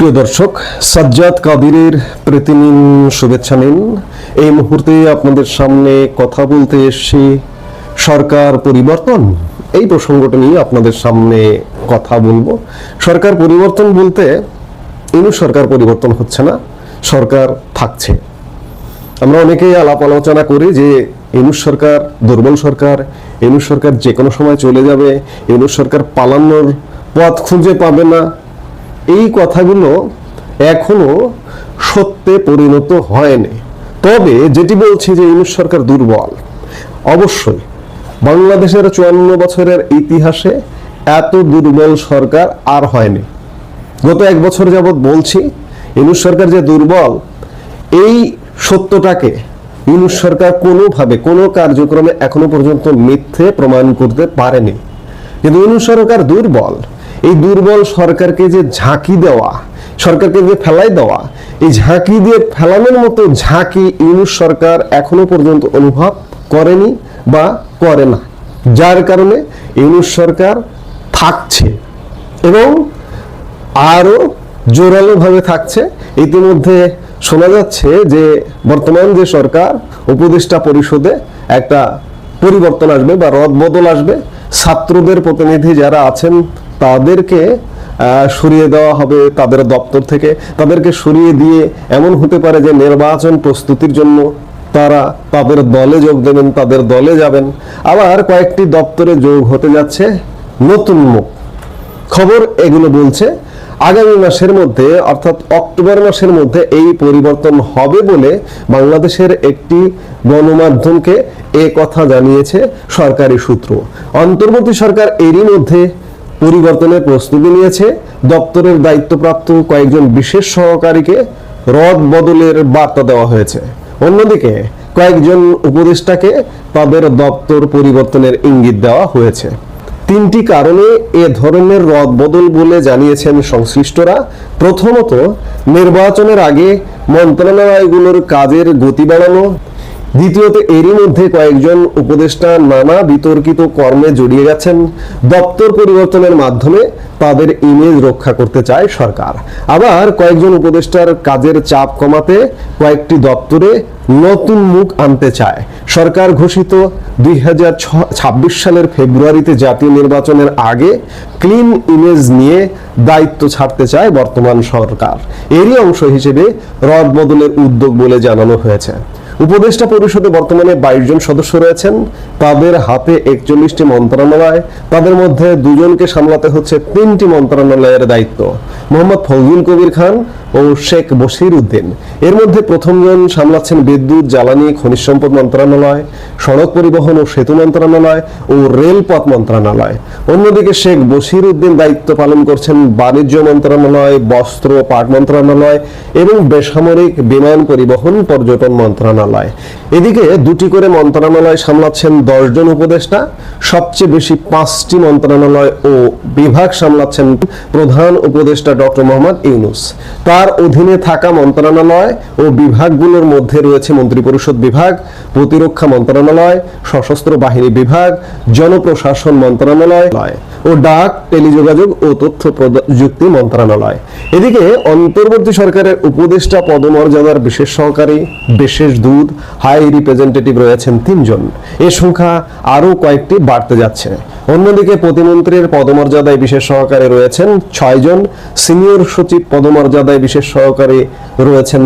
প্রিয় দর্শক, সাজ্জাদ কাদিরের প্রীতি নিন, শুভেচ্ছা নিন। এই মুহূর্তে আপনাদের সামনে কথা বলতে এসেছি সরকার পরিবর্তন, এই প্রসঙ্গটা নিয়ে আপনাদের সামনে কথা বলবো। সরকার পরিবর্তন বলতে ইউনূস সরকার পরিবর্তন হচ্ছে না, সরকার থাকছে। আমরা অনেকেই আলাপ আলোচনা করি যে ইউনূস সরকার দুর্বল সরকার, ইউনূস সরকার যে কোনো সময় চলে যাবে, ইউনূস সরকার পালানোর পথ খুঁজে পাবে না। এই কথাগুলো এখনো সত্যে পরিণত হয়নি। তবে যেটি বলছি যে ইউনূস সরকার দুর্বল, অবশ্যই বাংলাদেশের 54 বছরের ইতিহাসে এত দুর্বল সরকার আর হয়নি। গত 1 বছর যাবৎ বলছি ইউনূস সরকার যে দুর্বল, এই সত্যটাকে ইউনূস সরকার কোনোভাবে কোনো কার্যক্রমে এখনো পর্যন্ত মিথ্যে প্রমাণ করতে পারেনি। কিন্তু ইউনূস সরকার দুর্বল, এই দুর্বল সরকারকে যে ঝাঁকি দেওয়া, সরকারকে যে ফেলাই দেওয়া, এই ঝাঁকি দিয়ে ফেলানোর মতো ঝাঁকি ইউনূস সরকার এখনো পর্যন্ত অনুভব করেনি বা করে না, যার কারণে ইউনূস সরকার থাকছে এবং আরো জোরালোভাবে থাকছে। ইতিমধ্যে শোনা যাচ্ছে যে বর্তমান যে সরকার, উপদেষ্টা পরিষদে একটা পরিবর্তন আসবে বা রদবদল আসবে। ছাত্রদের প্রতিনিধি যারা আছেন তাদেরকে সরিয়ে দেওয়া হবে তাদের দপ্তর থেকে, তাদেরকে সরিয়ে দিয়ে এমন হতে পারে যে নির্বাচন প্রস্তুতির জন্য তারা তাদের দলে যোগ দেবেন, তাদের দলে যাবেন। আবার কয়েকটি দপ্তরে যোগ হতে যাচ্ছে নতুন মুখ। খবর এগুলো বলছে আগামী মাসের মধ্যে, অর্থাৎ অক্টোবর মাসের মধ্যে এই পরিবর্তন হবে বলে বাংলাদেশের একটি গণমাধ্যমকে এ কথা জানিয়েছে সরকারি সূত্র। অন্তর্বর্তী সরকার এরই মধ্যে পরিবর্তনের প্রস্তুতি নিয়েছে। দপ্তরের দায়িত্বপ্রাপ্ত কয়েকজন বিশেষ সহকারীকে রদ বদলের বার্তা দেওয়া হয়েছে। অন্যদিকে কয়েকজন উপদেষ্টাকে তাদের দপ্তর পরিবর্তনের ইঙ্গিত দেওয়া হয়েছে। 3টি কারণে এ ধরনের রদবদল বলে জানিয়েছেন সংশ্লিষ্টরা। প্রথমত, নির্বাচনের আগে মন্ত্রণালয়গুলোর কাজের গতি বাড়ানো। দ্বিতীয়ত, এরই মধ্যে কয়েকজন উপদেষ্টা নানা বিতর্কিত কর্মে জড়িয়ে গেছেন। দপ্তর পরিবর্তনের মাধ্যমে তাদের ইমেজ রক্ষা করতে চায় সরকার। আবার কয়েকজন উপদেষ্টার কাজের চাপ কমাতে কয়েকটি দপ্তরে নতুন মুখ আনতে চায়। সরকার ঘোষিত 2026 সালের ফেব্রুয়ারিতে জাতীয় নির্বাচনের আগে ক্লিন ইমেজ নিয়ে দায়িত্ব ছাড়তে চায় বর্তমান সরকার। এরই অংশ হিসেবে রদবদলের উদ্যোগ বলে জানানো হয়েছে। উপদেষ্টা পরিষদে বর্তমানে 22 জন সদস্য রয়েছেন। তাদের হাতে 41টি মন্ত্রণালয়, তাদের মধ্যে 2 জনকে সামলাতে হচ্ছে 3টি মন্ত্রণালয়ের দায়িত্ব, মোহাম্মদ ফজলুল কবির খান ও শেখ বশির উদ্দিন। এর মধ্যে প্রথমজন সামলাচ্ছেন বিদ্যুৎ, জ্বালানি, খনিজ সম্পদ মন্ত্রণালয়, সড়ক পরিবহন ও সেতু মন্ত্রণালয় ও রেলপথ মন্ত্রণালয়। অন্যদিকে শেখ বশির উদ্দিন দায়িত্ব পালন করছেন বাণিজ্য মন্ত্রণালয়, বস্ত্র ও পাট মন্ত্রণালয় এবং বেসামরিক বিমান পরিবহন পর্যটন মন্ত্রণালয়। এদিকে 2টি করে মন্ত্রণালয় সামলাচ্ছেন 10 জন উপদেষ্টা। সবচেয়ে বেশি 5টি মন্ত্রণালয় ও বিভাগ সামলাচ্ছেন প্রধান উপদেষ্টা ডক্টর মোহাম্মদ ইউনূস। তার অধীনে থাকা মন্ত্রণালয় ও বিভাগগুলোর মধ্যে রয়েছে মন্ত্রিপরিষদ বিভাগ, প্রতিরক্ষা মন্ত্রণালয়, সশস্ত্র বাহিনী বিভাগ, জনপ্রশাসন মন্ত্রণালয় ও ডাক, টেলিযোগাযোগ ও তথ্য প্রযুক্তি মন্ত্রণালয়। এদিকে অন্তর্বর্তী সরকারের উপদেষ্টা পদমর্যাদার বিশেষ সহকারী, বিশেষ দূত, হাই রিপ্রেজেন্টেটিভ রয়েছেন 3 জন। এ সংখ্যা আরো কয়েকটি বাড়তে যাচ্ছে। অন্যদিকে প্রতিমন্ত্রীর পদমর্যাদায় বিশেষ সহকারী রয়েছেন 6 জন, সিনিয়র সচিব পদমর্যাদায় বিশেষ সহকারী রয়েছেন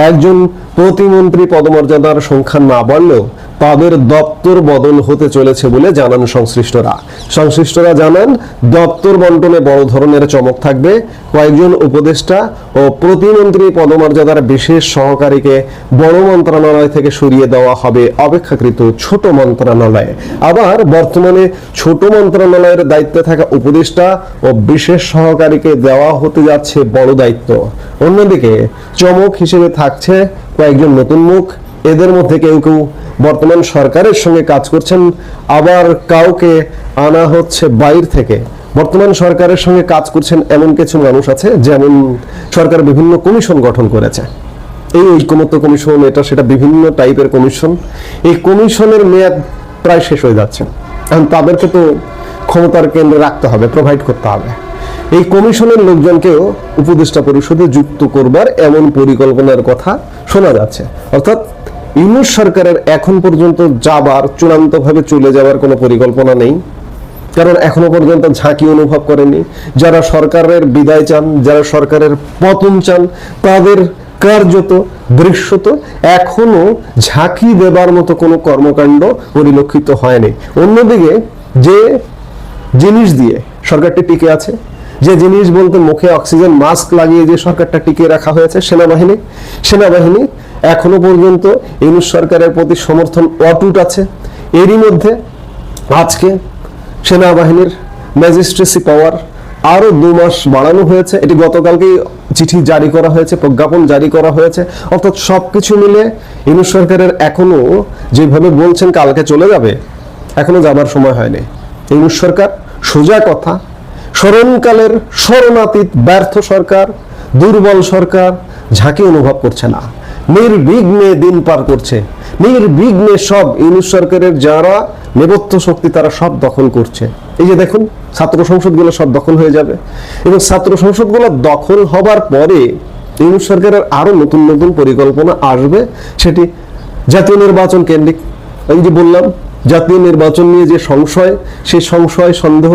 1 জন। প্রতিমন্ত্রী পদমর্যাদার সংখ্যা না বাড়লেও তাদের দপ্তর বদল হতে চলেছে বলে জানান সংশ্লিষ্টরা জানান দপ্তর বন্টনে বড় ধরনের চমক থাকবে। কয়েকজন উপদেষ্টা ও প্রতিমন্ত্রী পদমর্যাদার বিশেষ সহকারীকে বড় মন্ত্রণালয় থেকে সরিয়ে দেওয়া হবে অপেক্ষাকৃত ছোট মন্ত্রণালয়ে। আবার বর্তমানে ছোট মন্ত্রণালয়ের দায়িত্বে থাকা উপদেষ্টা ও বিশেষ সহকারীকে দেওয়া হতে যাচ্ছে বড় দায়িত্ব। অন্যদিকে চমক হিসেবে থাকছে কয়েকজন নতুন মুখ। এদের মধ্যে কেউ কেউ বর্তমান সরকারের সঙ্গে কাজ করছেন, আবার কাউকে আনা হচ্ছে বাইরে থেকে। বর্তমান সরকারের সঙ্গে কাজ করছেন এমন কিছু মানুষ আছে, যেমন সরকার বিভিন্ন কমিশন গঠন করেছে, এই ঐকমত্য কমিশন, এটা সেটা বিভিন্ন টাইপের কমিশন। এই কমিশনের মেয়াদ প্রায় শেষ হয়ে যাচ্ছে। এখন তাদেরকে তো ক্ষমতার কেন্দ্রে রাখতে হবে, প্রোভাইড করতে হবে। এই কমিশনের লোকজনকেও উপদেষ্টা পরিষদে যুক্ত করবার এমন পরিকল্পনার কথা শোনা যাচ্ছে। অর্থাৎ ইউনূস সরকারের এখন পর্যন্ত চূড়ান্তভাবে চলে যাওয়ার কোনো পরিকল্পনা নেই, কারণ এখনো পর্যন্ত ঝাঁকি অনুভব করেনি। যারা সরকারের বিদায় চান, যারা সরকারের পতন চান, তাদের কার্যত দৃশ্যত এখনো ঝাঁকি দেবার মতো কোনো কর্মকাণ্ড পরিলক্ষিত হয়নি। অন্যদিকে যে জিনিস দিয়ে সরকারটি টিকে আছে, যে জিনিস বলতে মুখে অক্সিজেন মাস্ক লাগিয়ে যে সরকারটা টিকিয়ে রাখা হয়েছে, সেনাবাহিনী এখনো পর্যন্ত ইউনূস সরকারের প্রতি সমর্থন অটুট আছে। এরই মধ্যে আজকে সেনাবাহিনীর ম্যাজিস্ট্রেসি পাওয়ার আরো 2 মাস বাড়ানো হয়েছে। এটি গতকালকেই চিঠি জারি করা হয়েছে, প্রজ্ঞাপন জারি করা হয়েছে। অর্থাৎ সবকিছু মিলে ইউনূস সরকারের এখনো যেভাবে বলছেন কালকে চলে যাবে, এখনো যাবার সময় হয়নি। ইউনূস সরকার, সোজা কথা, স্মরণকালের স্মরণাতীত ব্যর্থ সরকার, দুর্বল সরকার, ঝাঁকি অনুভব করছে না, নির্বিঘ্নে দিন পার করছে। নির্বিঘ্নে সব ইউনূস সরকারের যারা নেপথ্য শক্তি তারা সব দখল করছে। এই যে দেখুন, ছাত্র সংসদগুলো সব দখল হয়ে যাবে, এবং ছাত্র সংসদগুলো দখল হবার পরে ইউনূস সরকারের আরো নতুন নতুন পরিকল্পনা আসবে। সেটি জাতীয় নির্বাচন কেন্দ্রিক। এই যে বললাম, জাতীয় নির্বাচন নিয়ে যে সংশয়, সেই সংশয় সন্দেহ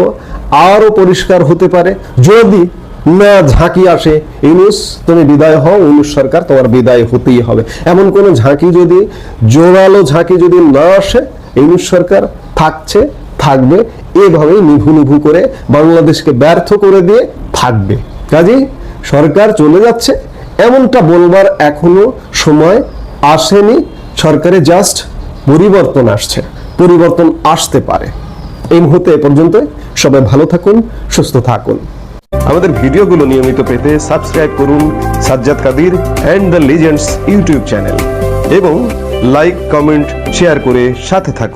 আরো পরিষ্কার হতে পারে যদি না ঝাঁকি আসে। ইউনূস তুমি বিদায় হও, ইউনূস সরকার তোমার বিদায় হতেই হবে, এমন কোন ঝাঁকি যদি, জোরালো ঝাঁকি যদি না আসে, ইউনূস সরকার থাকবে এভাবেই নিভু নিভু করে বাংলাদেশকে ব্যর্থ করে দিয়ে থাকবে। কাজেই সরকার চলে যাচ্ছে এমনটা বলবার এখনো সময় আসেনি। সরকারে জাস্ট পরিবর্তন আসছে, পরিবর্তন আসতে পারে। এই মুহূর্তে এ পর্যন্ত। সবাই ভালো থাকুন, সুস্থ থাকুন। আমাদের ভিডিওগুলো নিয়মিত পেতে সাবস্ক্রাইব করুন Sajjad Kadir and the legends YouTube channel, এবং লাইক, কমেন্ট, শেয়ার করে সাথে থাকুন।